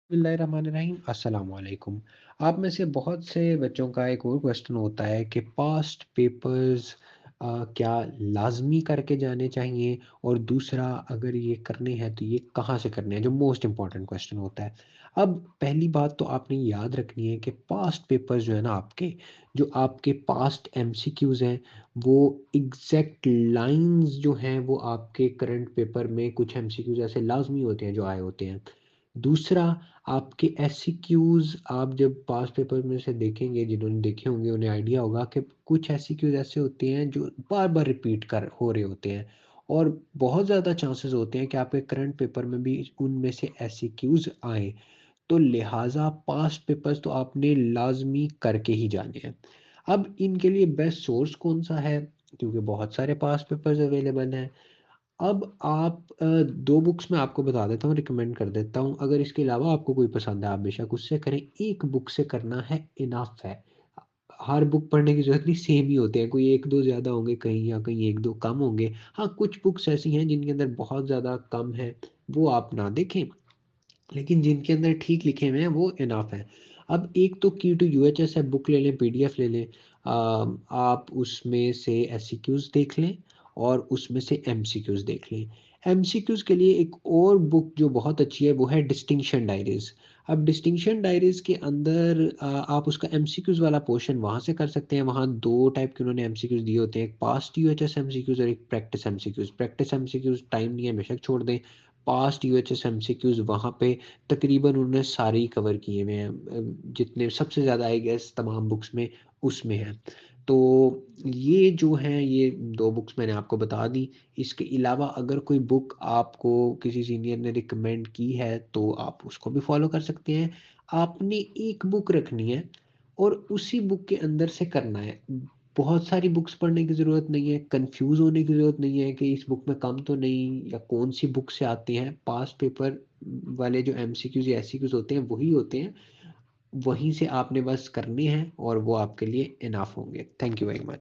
बिस्मिल्लाहिर्रहमानिर्रहीम, अस्सलाम वालेकुम। आप में से बहुत से बच्चों का एक और क्वेश्चन होता है कि पास्ट पेपर्स क्या लाज़मी करके जाने चाहिए और दूसरा अगर ये करने हैं तो ये कहाँ से करने हैं? जो मोस्ट इम्पोर्टेंट क्वेश्चन होता है। अब पहली बात तो आपने याद रखनी है कि पास्ट पेपर्स जो है ना आपके, जो आपके पास्ट एमसीक्यूज़ हैं, वो एग्ज़ैक्ट लाइन्स जो हैं वो आपके करंट पेपर में कुछ एमसीक्यूज़ ऐसे लाज़मी होते हैं जो आए होते हैं। दूसरा, आपके एससीक्यूज़ आप जब पास्ट पेपर में से देखेंगे, जिन्होंने देखे होंगे उन्हें आइडिया होगा कि कुछ एससीक्यूज़ ऐसे होते हैं जो बार-बार रिपीट कर हो रहे होते हैं और बहुत ज़्यादा चांसेस होते हैं कि आपके करंट पेपर में भी उनमें से एससीक्यूज़ आएँ। तो लिहाज़ा पास्ट पेपर्स तो आपने लाज़मी करके ही जाने हैं। अब इनके लिए बेस्ट सोर्स कौन-सा है? क्योंकि बहुत सारे पास्ट पेपर्स अवेलेबल हैं। अब आप 2 बुक्स मैं आपको बता देता हूँ, रिकमेंड कर देता हूँ। अगर इसके अलावा आपको कोई पसंद है, आप बेशक उससे करें। एक बुक से करना है, इनफ है। हर बुक पढ़ने की ज़रूरत नहीं, सेम ही होते हैं। कोई 1-2 ज़्यादा होंगे कहीं या कहीं 1-2 कम होंगे। हाँ, कुछ बुक्स ऐसी हैं जिनके अंदर बहुत ज़्यादा कम है, वो आप ना देखें। लेकिन जिनके अंदर ठीक लिखे हुए हैं वो इनफ है। अब एक तो की टू यूएचएस है, बुक ले लें, पीडीएफ ले लें। आप उसमें से एससीक्यूज़ देख लें और उसमें से एमसीक्यूज़ देख लें। एमसीक्यूज़ के लिए एक और बुक जो बहुत अच्छी है वो है डिस्टिंक्शन डायरीज़। अब डिस्टिंक्शन डायरीज़ के अंदर आप उसका एमसीक्यूज़ वाला पोर्शन वहाँ से कर सकते हैं। वहाँ 2 टाइप के उन्होंने एमसीक्यूज़ दिए होते हैं, एक पास्ट यूएचएस एमसीक्यूज़ और एक practice MCQs. Practice MCQs time नहीं है, बेशक छोड़ दें। पास्ट यूएचएस एमसीक्यूज़ वहाँ पे तकरीबन उन्होंने सारे ही कवर किए हुए हैं, जितने सबसे ज़्यादा आई गेस तमाम बुक्स में उसमें हैं। तो ये जो हैं ये 2 बुक्स मैंने आपको बता दी। इसके अलावा अगर कोई बुक आपको किसी सीनियर ने रिकमेंड की है तो आप उसको भी फ़ॉलो कर सकते हैं। आपने एक बुक रखनी है और उसी बुक के अंदर से करना है। बहुत सारी बुक्स पढ़ने की ज़रूरत नहीं है, कन्फ्यूज़ होने की ज़रूरत नहीं है कि इस बुक में कम तो नहीं या कौन-सी बुक से आती हैं। पास्ट पेपर वाले जो एमसीक्यूज़ या एससीक्यूज़ होते हैं वही होते हैं। वहीं से आपने बस करने हैं और वो आपके लिए इनफ होंगे। Thank you very much.